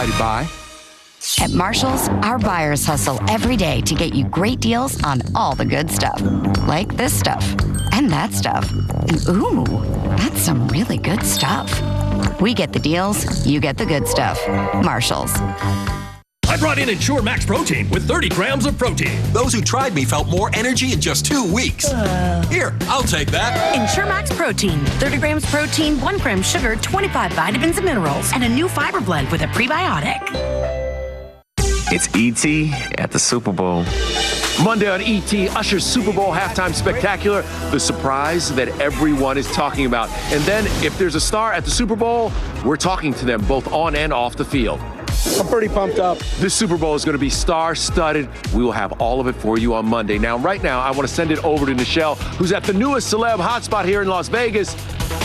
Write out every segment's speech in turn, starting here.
provided by... At Marshall's, our buyers hustle every day to get you great deals on all the good stuff. Like this stuff, and that stuff, and ooh, that's some really good stuff. We get the deals, you get the good stuff. Marshall's. I brought in Ensure Max Protein with 30 grams of protein. Those who tried me felt more energy in just 2 weeks. Here, I'll take that. Ensure Max Protein. 30 grams protein, 1 gram sugar, 25 vitamins and minerals, and a new fiber blend with a prebiotic. It's E.T. at the Super Bowl. Monday on E.T., Usher's Super Bowl halftime spectacular, the surprise that everyone is talking about. And then, if there's a star at the Super Bowl, we're talking to them both on and off the field. I'm pretty pumped up. This Super Bowl is going to be star-studded. We will have all of it for you on Monday. Now, right now, I want to send it over to Nichelle, who's at the newest celeb hotspot here in Las Vegas.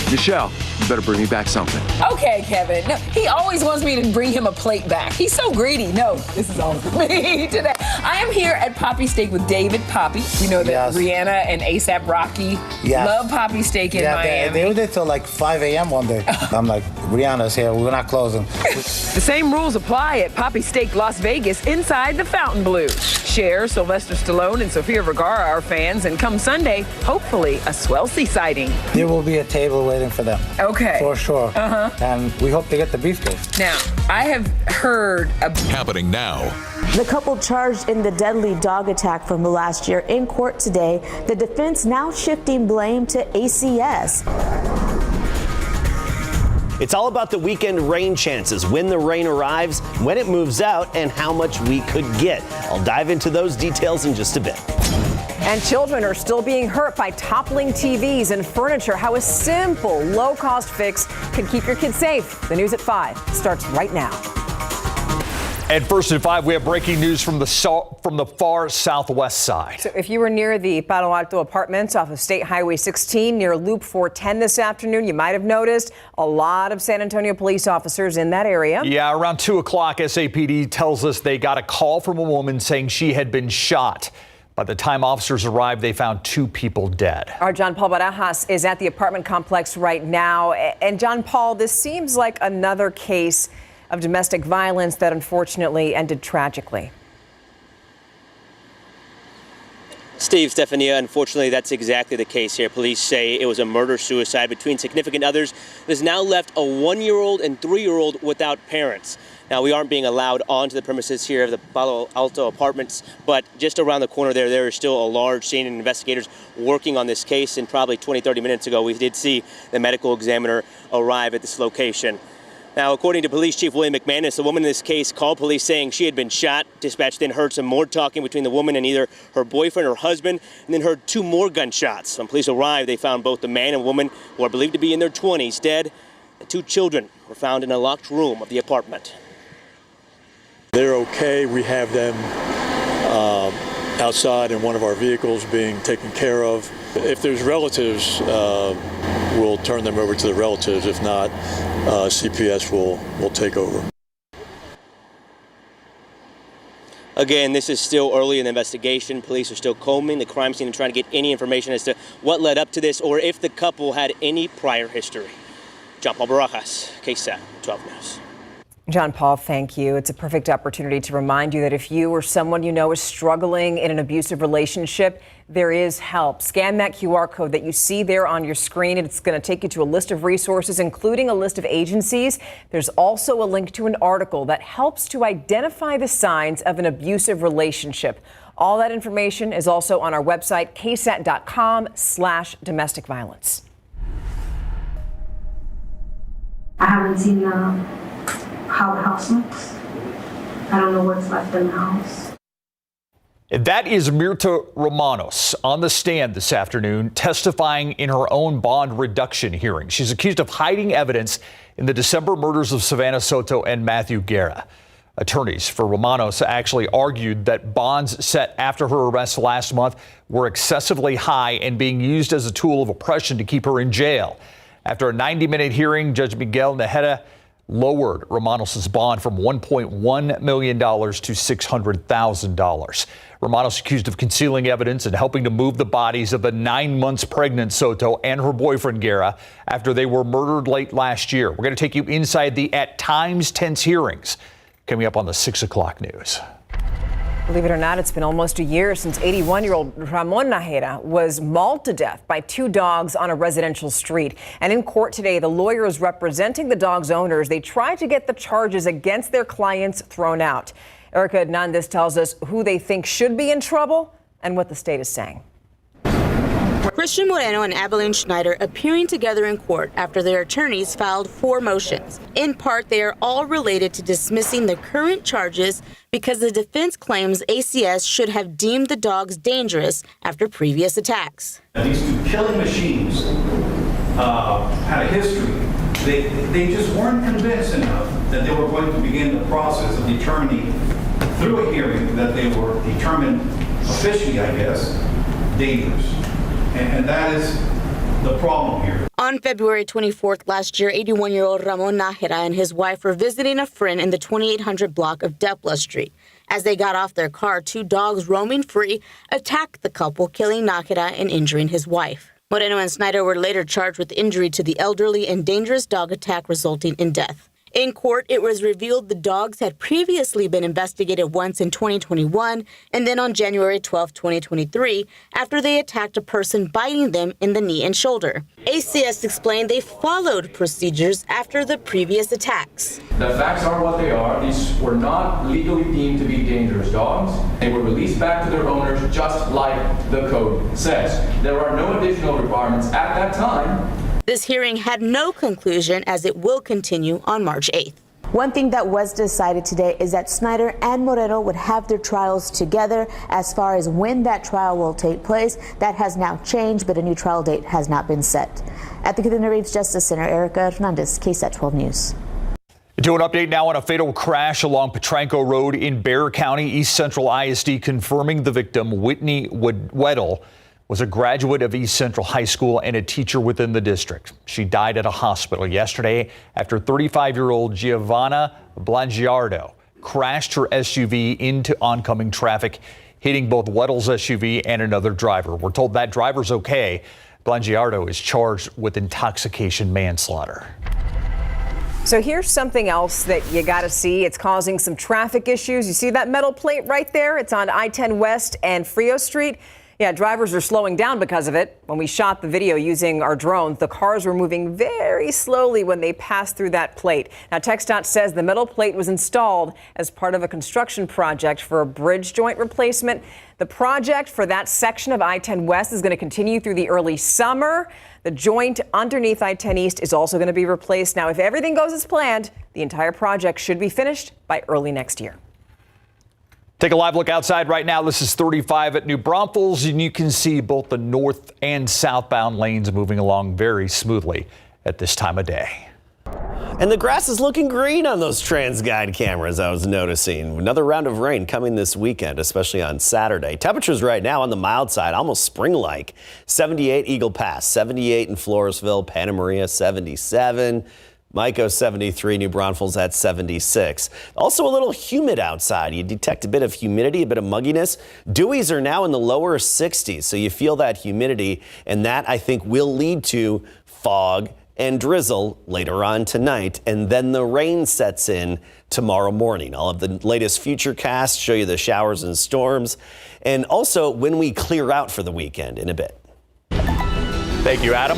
Nichelle, you better bring me back something. Okay, Kevin. No, he always wants me to bring him a plate back. He's so greedy. No, this is all for me today. I am here at Poppy Steak with David Poppy. You know that Rihanna and ASAP Rocky love Poppy Steak in Miami. They were there till like 5 a.m. one day. I'm like, Rihanna's here. We're not closing. The same rules apply at Poppy Steak Las Vegas inside the Fountain Blue. Cher, Sylvester Stallone, and Sofia Vergara are fans, and come Sunday, hopefully a Swelsey sighting. There will be a table waiting for them. Okay. For sure. And we hope to get the beefcake. Now, I have heard happening now. The couple charged in the deadly dog attack from last year in court today. The defense now shifting blame to ACS. It's all about the weekend rain chances, when the rain arrives, when it moves out, and how much we could get. I'll dive into those details in just a bit. And children are still being hurt by toppling TVs and furniture. How a simple, low-cost fix can keep your kids safe. The news at 5 starts right now. And first at 5, we have breaking news from the far southwest side. So if you were near the Palo Alto apartments off of State Highway 16 near Loop 410 this afternoon, you might have noticed a lot of San Antonio police officers in that area. Yeah, around 2 o'clock, SAPD tells us they got a call from a woman saying she had been shot. By the time officers arrived, they found 2 people dead. Our John Paul Barajas is at the apartment complex right now. And John Paul, this seems like another case of domestic violence that unfortunately ended tragically. Steve, Stephania, unfortunately, that's exactly the case here. Police say it was a murder-suicide between significant others that has now left a 1-year-old and 3-year-old without parents. Now, we aren't being allowed onto the premises here of the Palo Alto apartments, but just around the corner there is still a large scene, and investigators working on this case. And probably 20, 30 minutes ago, we did see the medical examiner arrive at this location. Now, according to Police Chief William McManus, the woman in this case called police saying she had been shot. Dispatch then heard some more talking between the woman and either her boyfriend or husband, and then heard 2 more gunshots. When police arrived, they found both the man and woman, who are believed to be in their 20s, dead. The 2 children were found in a locked room of the apartment. They're okay. We have them outside in one of our vehicles being taken care of. If there's relatives, we'll turn them over to the relatives. If not, CPS will take over. Again, this is still early in the investigation. Police are still combing the crime scene and trying to get any information as to what led up to this or if the couple had any prior history. John Paul Barajas, KSAT 12 News. John Paul, thank you. It's a perfect opportunity to remind you that if you or someone you know is struggling in an abusive relationship, there is help. Scan that QR code that you see there on your screen, and it's going to take you to a list of resources, including a list of agencies. There's also a link to an article that helps to identify the signs of an abusive relationship. All that information is also on our website, ksat.com/domestic violence. I haven't seen how the house looks. I don't know what's left in the house. That is Mirta Romanos on the stand this afternoon, testifying in her own bond reduction hearing. She's accused of hiding evidence in the December murders of Savannah Soto and Matthew Guerra. Attorneys for Romanos actually argued that bonds set after her arrest last month were excessively high and being used as a tool of oppression to keep her in jail. After a 90-minute hearing, Judge Miguel Naheda lowered Romanos' bond from $1.1 million to $600,000. Romanos accused of concealing evidence and helping to move the bodies of the 9 months pregnant Soto and her boyfriend Guerra after they were murdered late last year. We're going to take you inside the at times tense hearings. coming up on the 6 o'clock news. Believe it or not, it's been almost a year since 81-year-old Ramon Nájera was mauled to death by two dogs on a residential street. And in court today, the lawyers representing the dog's owners, they tried to get the charges against their clients thrown out. Erica Hernandez tells us who they think should be in trouble and what the state is saying. Christian Moreno and Abilene Schneider appearing together in court after their attorneys filed 4 motions. In part, they are all related to dismissing the current charges because the defense claims ACS should have deemed the dogs dangerous after previous attacks. These two killing machines had a history. They just weren't convinced enough that they were going to begin the process of determining through a hearing that they were determined officially, I guess, dangerous. And that is the problem here. On February 24th last year, 81-year-old Ramon Nájera and his wife were visiting a friend in the 2800 block of Depla Street. As they got off their car, 2 dogs roaming free attacked the couple, killing Nájera and injuring his wife. Moreno and Schneider were later charged with injury to the elderly and dangerous dog attack resulting in death. In court, it was revealed the dogs had previously been investigated once in 2021 and then on January 12, 2023, after they attacked a person biting them in the knee and shoulder. ACS explained they followed procedures after the previous attacks. The facts are what they are. These were not legally deemed to be dangerous dogs. They were released back to their owners just like the code says. There are no additional requirements at that time. This hearing had no conclusion as it will continue on March 8th. One thing that was decided today is that Schneider and Moreno would have their trials together. As far as when that trial will take place, that has now changed, but a new trial date has not been set. At the Kidder Reid's Justice Center, Erica Hernandez, KSAT 12 News. To an update now on a fatal crash along Potranco Road in Bexar County. East Central ISD confirming the victim, Whitney Weddle, was a graduate of East Central High School and a teacher within the district. She died at a hospital yesterday after 35-year-old Giovanna Blangiardo crashed her SUV into oncoming traffic, hitting both Weddle's SUV and another driver. We're told that driver's okay. Blangiardo is charged with intoxication manslaughter. So here's something else that you got to see. It's causing some traffic issues. You see that metal plate right there? It's on I-10 West and Frio Street. Yeah, drivers are slowing down because of it. When we shot the video using our drones, the cars were moving very slowly when they passed through that plate. Now, TxDOT says the metal plate was installed as part of a construction project for a bridge joint replacement. The project for that section of I-10 West is going to continue through the early summer. The joint underneath I-10 East is also going to be replaced. Now, if everything goes as planned, the entire project should be finished by early next year. Take a live look outside right now. This is 35 at New Braunfels, and you can see both the north and southbound lanes moving along very smoothly at this time of day. And the grass is looking green on those TransGuide cameras, I was noticing. Another round of rain coming this weekend, especially on Saturday. Temperatures right now on the mild side, almost spring-like. 78 Eagle Pass, 78 in Floresville, Panna Maria 77. Mico 73, New Braunfels at 76. Also a little humid outside. You detect a bit of humidity, a bit of mugginess. Dewies are now in the lower 60s, so you feel that humidity, and that I think will lead to fog and drizzle later on tonight, and then the rain sets in tomorrow morning. All of the latest futurecasts show you the showers and storms, and also when we clear out for the weekend in a bit. Thank you, Adam.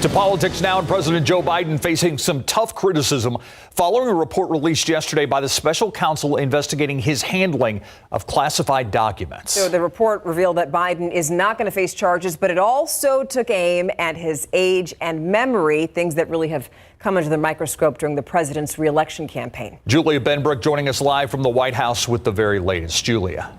To politics now, and President Joe Biden facing some tough criticism following a report released yesterday by the special counsel investigating his handling of classified documents. So the report revealed that Biden is not going to face charges, but it also took aim at his age and memory, things that really have come under the microscope during the president's reelection campaign. Julia Benbrook joining us live from the White House with the very latest. Julia.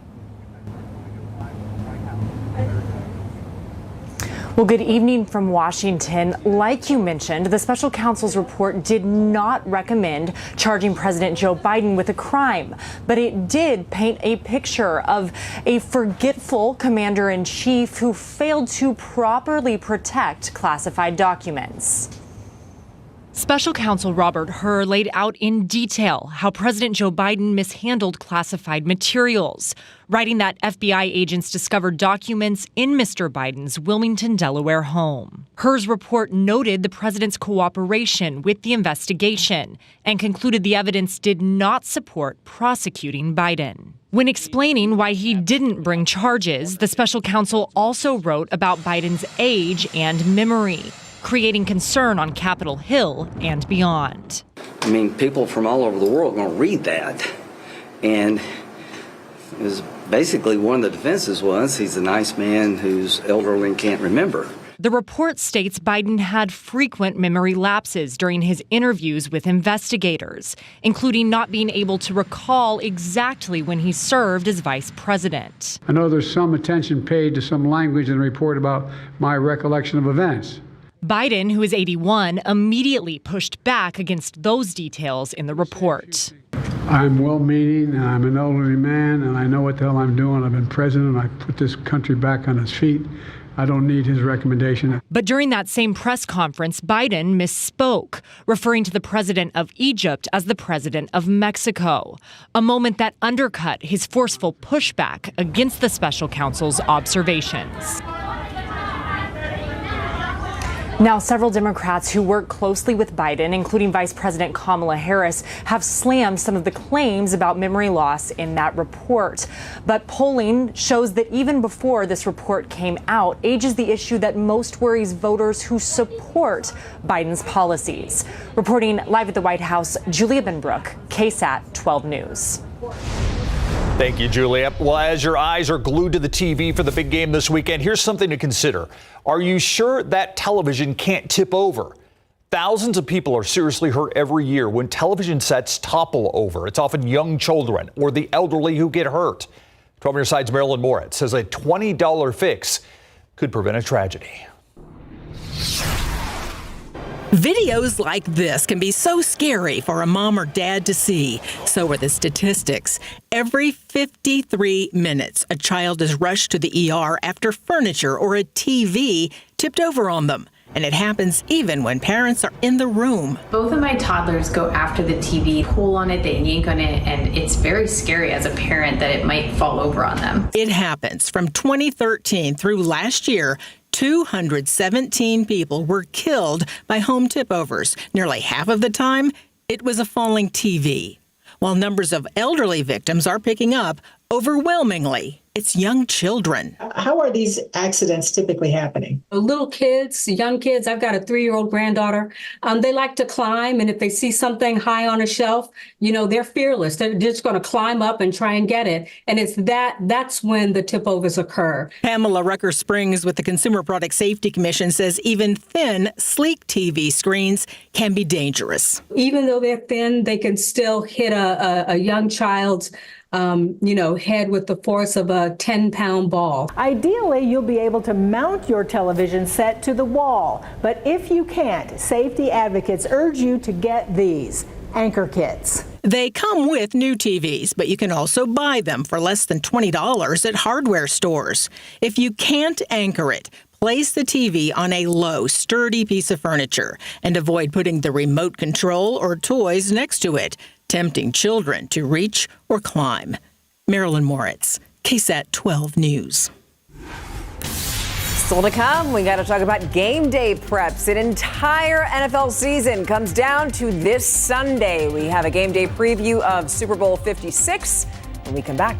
Well, good evening from Washington. Like you mentioned, the special counsel's report did not recommend charging President Joe Biden with a crime, but it did paint a picture of a forgetful commander-in-chief who failed to properly protect classified documents. Special counsel Robert Hur laid out in detail how President Joe Biden mishandled classified materials, writing that FBI agents discovered documents in Mr. Biden's Wilmington, Delaware home. Hur's report noted the president's cooperation with the investigation and concluded the evidence did not support prosecuting Biden. When explaining why he didn't bring charges, the special counsel also wrote about Biden's age and memory, creating concern on Capitol Hill and beyond. I mean, people from all over the world are going to read that. And it was basically one of the defenses was he's a nice man who's elderly and can't remember. The report states Biden had frequent memory lapses during his interviews with investigators, including not being able to recall exactly when he served as vice president. I know there's some attention paid to some language in the report about my recollection of events. Biden, who is 81, immediately pushed back against those details in the report. I'm well-meaning, and I'm an elderly man, and I know what the hell I'm doing. I've been president. I put this country back on its feet. I don't need his recommendation. But during that same press conference, Biden misspoke, referring to the president of Egypt as the president of Mexico, a moment that undercut his forceful pushback against the special counsel's observations. Now, several Democrats who work closely with Biden, including Vice President Kamala Harris, have slammed some of the claims about memory loss in that report. But polling shows that even before this report came out, age is the issue that most worries voters who support Biden's policies. Reporting live at the White House, Julia Benbrook, KSAT 12 News. Thank you, Julia. Well, as your eyes are glued to the TV for the big game this weekend, here's something to consider. Are you sure that television can't tip over? Thousands of people are seriously hurt every year when television sets topple over. It's often young children or the elderly who get hurt. 12 on your side's Marilyn Moritz says a $20 fix could prevent a tragedy. Videos like this can be so scary for a mom or dad to see. So are the statistics. Every 53 minutes, a child is rushed to the ER after furniture or a TV tipped over on them. And it happens even when parents are in the room. Both of my toddlers go after the TV, pull on it, they yank on it, and it's very scary as a parent that it might fall over on them. It happens. From 2013 through last year, 217 people were killed by home tip-overs. Nearly half of the time, it was a falling TV. While numbers of elderly victims are picking up, overwhelmingly, it's young children. How are these accidents typically happening? Little kids, young kids. I've got a 3-year-old granddaughter. They like to climb, and if they see something high on a shelf, they're fearless. They're just going to climb up and try and get it. And that's when the tip-overs occur. Pamela Rucker Springs with the Consumer Product Safety Commission says even thin, sleek TV screens can be dangerous. Even though they're thin, they can still hit a young child's head with the force of a 10-pound ball. Ideally, you'll be able to mount your television set to the wall. But if you can't, safety advocates urge you to get these anchor kits. They come with new TVs, but you can also buy them for less than $20 at hardware stores. If you can't anchor it, place the TV on a low, sturdy piece of furniture and avoid putting the remote control or toys next to it, tempting children to reach or climb. Marilyn Moritz, KSAT 12 News. Still to come, we got to talk about game day preps. An entire NFL season comes down to this Sunday. We have a game day preview of Super Bowl 56 when we come back.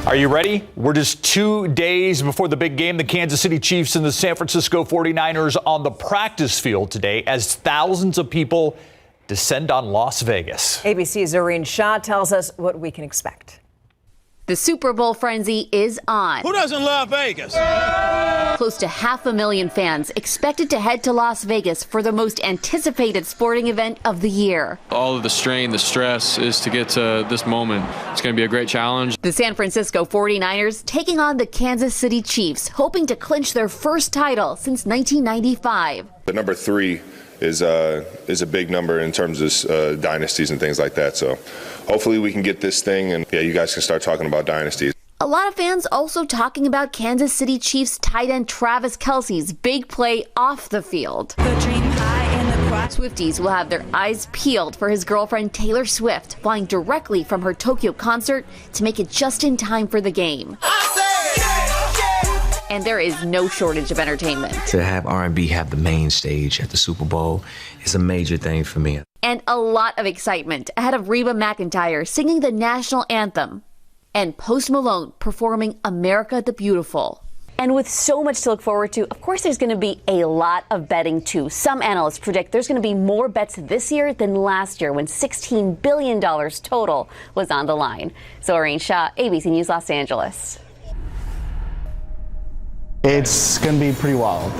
Are you ready? We're just 2 days before the big game. The Kansas City Chiefs and the San Francisco 49ers on the practice field today as thousands of people descend on Las Vegas. ABC's Zareen Shah tells us what we can expect. The Super Bowl frenzy is on. Who doesn't love Vegas? Close to 500,000 fans expected to head to Las Vegas for the most anticipated sporting event of the year. All of the strain, the stress is to get to this moment. It's going to be a great challenge. The San Francisco 49ers taking on the Kansas City Chiefs, hoping to clinch their first title since 1995. The number 3 is a big number in terms of dynasties and things like that. So hopefully we can get this thing and you guys can start talking about dynasties. A lot of fans also talking about Kansas City Chiefs tight end Travis Kelce's big play off the field. Swifties will have their eyes peeled for his girlfriend Taylor Swift flying directly from her Tokyo concert to make it just in time for the game. And there is no shortage of entertainment. To have R&B have the main stage at the Super Bowl is a major thing for me. And a lot of excitement ahead of Reba McEntire singing the national anthem and Post Malone performing America the Beautiful. And with so much to look forward to, of course, there's going to be a lot of betting, too. Some analysts predict there's going to be more bets this year than last year when $16 billion total was on the line. Zoreen Shah, ABC News, Los Angeles. It's going to be pretty wild.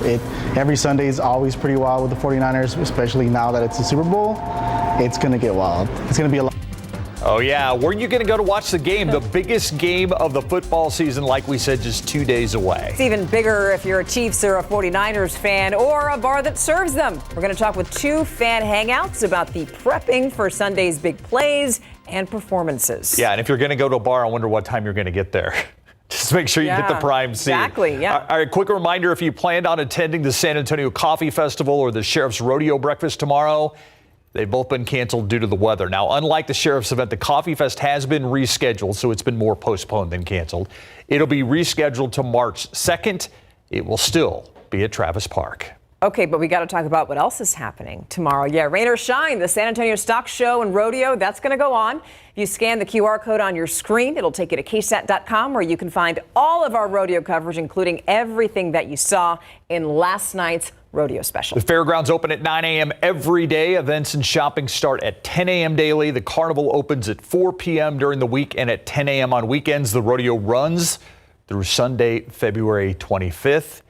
Every Sunday is always pretty wild with the 49ers, especially now that it's the Super Bowl. It's going to get wild. It's going to be a lot. Oh, yeah. Where are you going to go to watch the game? The biggest game of the football season, like we said, just 2 days away. It's even bigger if you're a Chiefs or a 49ers fan or a bar that serves them. We're going to talk with 2 fan hangouts about the prepping for Sunday's big plays and performances. Yeah, and if you're going to go to a bar, I wonder what time you're going to get there. Just make sure you get the prime seat. Exactly, yeah. All right, quick reminder, if you planned on attending the San Antonio Coffee Festival or the Sheriff's Rodeo Breakfast tomorrow, they've both been canceled due to the weather. Now, unlike the Sheriff's event, the Coffee Fest has been rescheduled, so it's been more postponed than canceled. It'll be rescheduled to March 2nd. It will still be at Travis Park. Okay, but we got to talk about what else is happening tomorrow. Yeah, rain or shine, the San Antonio Stock Show and Rodeo, that's going to go on. If you scan the QR code on your screen, it'll take you to KSAT.com where you can find all of our rodeo coverage, including everything that you saw in last night's rodeo special. The fairgrounds open at 9 a.m. every day. Events and shopping start at 10 a.m. daily. The carnival opens at 4 p.m. during the week and at 10 a.m. on weekends. The rodeo runs through Sunday, February 25th.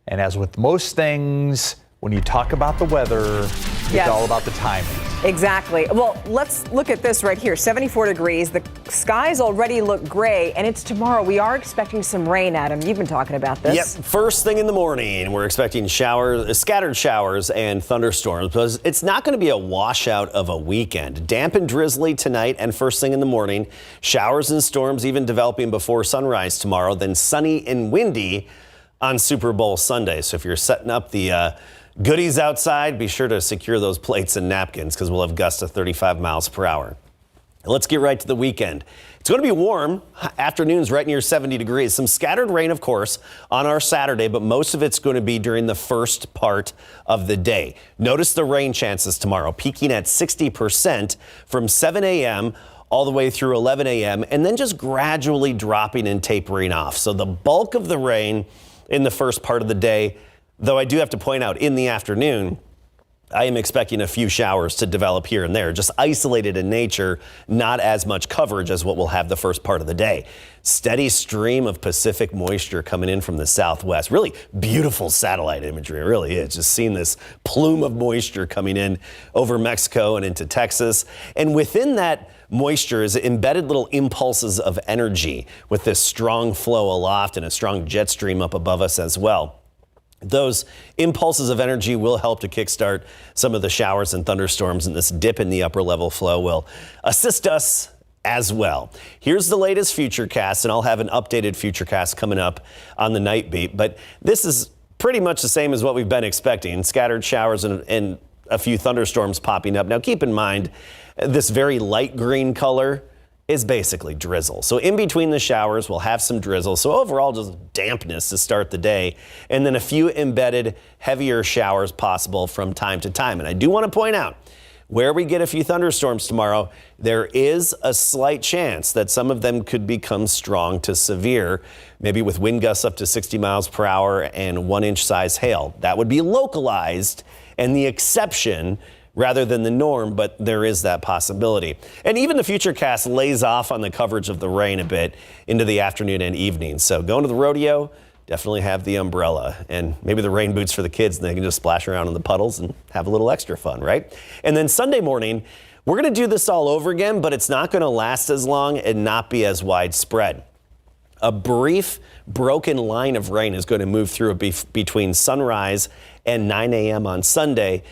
And as with most things, when you talk about the weather, it's all about the timing. Exactly. Well, let's look at this right here. 74 degrees. The skies already look gray, and it's tomorrow. We are expecting some rain, Adam. You've been talking about this. Yep. First thing in the morning, we're expecting showers, scattered showers and thunderstorms. Because it's not going to be a washout of a weekend. Damp and drizzly tonight and first thing in the morning. Showers and storms even developing before sunrise tomorrow. Then sunny and windy on Super Bowl Sunday. So if you're setting up the goodies outside, be sure to secure those plates and napkins because we'll have gusts of 35 miles per hour. Let's get right to the weekend. It's going to be warm. Afternoons right near 70 degrees. Some scattered rain, of course, on our Saturday, but most of it's going to be during the first part of the day. Notice the rain chances tomorrow, peaking at 60% from 7 a.m. all the way through 11 a.m. and then just gradually dropping and tapering off. So the bulk of the rain in the first part of the day, though I do have to point out in the afternoon, I am expecting a few showers to develop here and there, just isolated in nature, not as much coverage as what we'll have the first part of the day. Steady stream of Pacific moisture coming in from the southwest. Really beautiful satellite imagery. It really is. Just seeing this plume of moisture coming in over Mexico and into Texas. And within that moisture is embedded little impulses of energy with this strong flow aloft and a strong jet stream up above us as well. Those impulses of energy will help to kickstart some of the showers and thunderstorms, and this dip in the upper level flow will assist us as well. Here's the latest Futurecast, and I'll have an updated Futurecast coming up on the night beat, but this is pretty much the same as what we've been expecting. Scattered showers and a few thunderstorms popping up. Now keep in mind, this very light green color is basically drizzle. So in between the showers, we'll have some drizzle. So overall, just dampness to start the day. And then a few embedded heavier showers possible from time to time. And I do want to point out, where we get a few thunderstorms tomorrow, there is a slight chance that some of them could become strong to severe, maybe with wind gusts up to 60 miles per hour and 1-inch size hail. That would be localized and the exception rather than the norm, but there is that possibility. And even the Futurecast lays off on the coverage of the rain a bit into the afternoon and evening. So going to the rodeo, definitely have the umbrella and maybe the rain boots for the kids, and they can just splash around in the puddles and have a little extra fun, right? And then Sunday morning, we're going to do this all over again, but it's not going to last as long and not be as widespread. A brief broken line of rain is going to move through between sunrise and 9 a.m. on Sunday.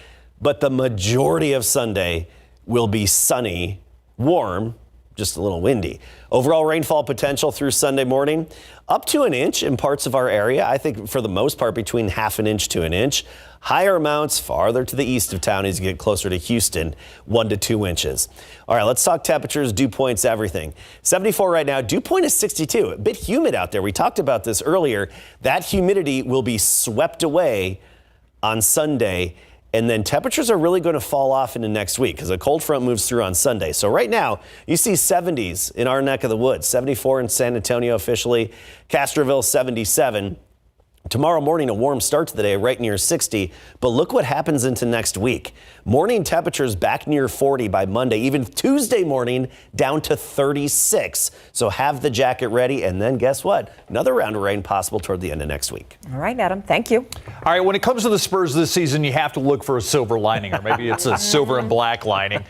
But the majority of Sunday will be sunny, warm, just a little windy. Overall rainfall potential through Sunday morning, up to an inch in parts of our area. I think for the most part between half an inch to an inch. Higher amounts farther to the east of town as you get closer to Houston, 1 to 2 inches. All right, let's talk temperatures, dew points, everything. 74 right now, dew point is 62. A bit humid out there. We talked about this earlier. That humidity will be swept away on Sunday. And then temperatures are really going to fall off into next week because a cold front moves through on Sunday. So right now, you see 70s in our neck of the woods, 74 in San Antonio officially, Castroville 77. Tomorrow morning, a warm start to the day, right near 60. But look what happens into next week. Morning temperatures back near 40 by Monday, even Tuesday morning down to 36. So have the jacket ready. And then guess what? Another round of rain possible toward the end of next week. All right, Adam, thank you. All right, when it comes to the Spurs this season, you have to look for a silver lining, or maybe it's a silver and black lining.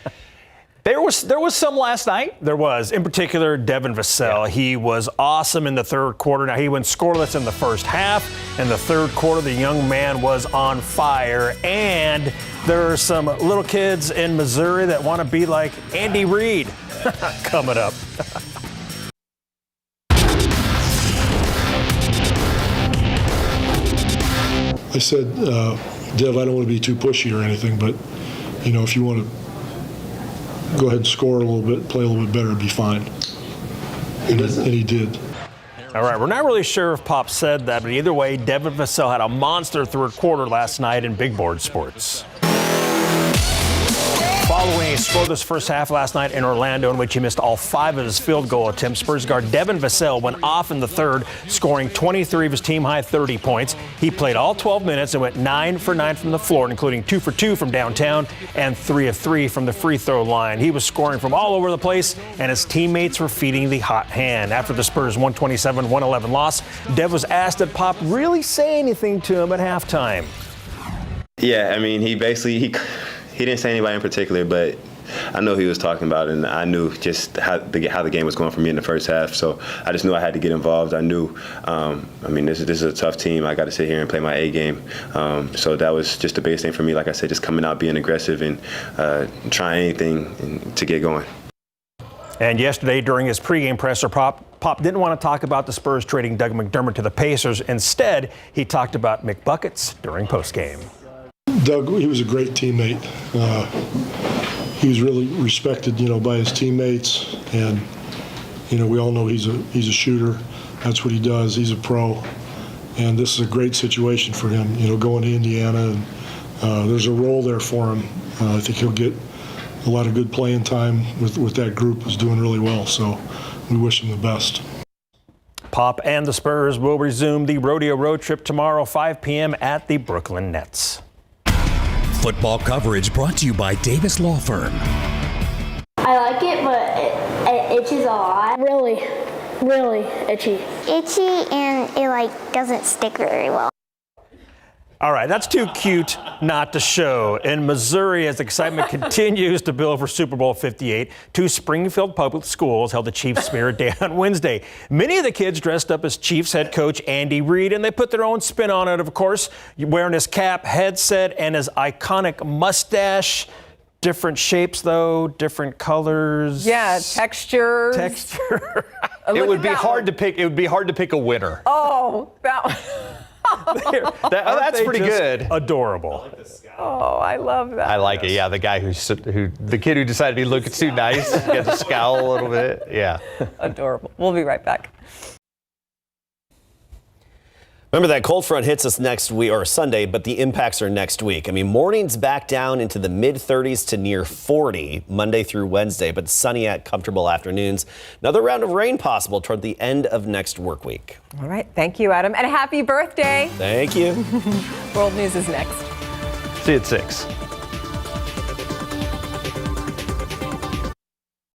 There was some last night. There was. In particular, Devin Vassell. Yeah. He was awesome in the third quarter. Now, he went scoreless in the first half. In the third quarter, the young man was on fire. And there are some little kids in Missouri that want to be like Andy Reid coming up. I said, Dev, I don't want to be too pushy or anything, but, you know, if you want to go ahead and score a little bit, play a little bit better, it'd be fine. And he did. All right, we're not really sure if Pop said that, but either way, Devin Vassell had a monster third quarter last night in big board sports. Following a scoreless first half last night in Orlando in which he missed all 5 of his field goal attempts, Spurs guard Devin Vassell went off in the third, scoring 23 of his team-high 30 points. He played all 12 minutes and went 9 for 9 from the floor, including 2 for 2 from downtown and 3 of 3 from the free throw line. He was scoring from all over the place, and his teammates were feeding the hot hand. After the Spurs' 127-111 loss, Dev was asked did Pop really say anything to him at halftime. Yeah, I mean, he didn't say anybody in particular, but I know he was talking about it, and I knew just how the game was going for me in the first half. So I just knew I had to get involved. I knew, this is a tough team. I got to sit here and play my A game. So that was just the biggest thing for me. Like I said, just coming out, being aggressive, and trying anything to get going. And yesterday, during his pregame presser, Pop didn't want to talk about the Spurs trading Doug McDermott to the Pacers. Instead, he talked about McBuckets during postgame. Doug, he was a great teammate. He was really respected, by his teammates, and we all know he's a shooter. That's what he does. He's a pro, and this is a great situation for him. Going to Indiana, and there's a role there for him. I think he'll get a lot of good playing time with that group. Is doing really well, so we wish him the best. Pop and the Spurs will resume the Rodeo road trip tomorrow, 5 p.m. at the Brooklyn Nets. Football coverage brought to you by Davis Law Firm. I like it, but it itches a lot. Really, really itchy. Itchy, and it doesn't stick very well. All right, that's too cute not to show. In Missouri, as excitement continues to build for Super Bowl 58, 2 Springfield public schools held the Chiefs Spirit Day on Wednesday. Many of the kids dressed up as Chiefs head coach Andy Reid, and they put their own spin on it, of course, wearing his cap, headset, and his iconic mustache. Different shapes, though, different colors. Yeah, texture. It would be hard to pick. It would be hard to pick a winner. Oh, that. That's pretty good. Adorable. Oh, I love that. I like it. Yeah, the guy the kid who decided he looked too nice, gets to scowl a little bit. Yeah. Adorable. We'll be right back. Remember that cold front hits us next week or Sunday, but the impacts are next week. I mean, mornings back down into the mid-30s to near 40 Monday through Wednesday, but sunny at comfortable afternoons. Another round of rain possible toward the end of next work week. All right. Thank you, Adam. And happy birthday. Thank you. World News is next. See you at 6.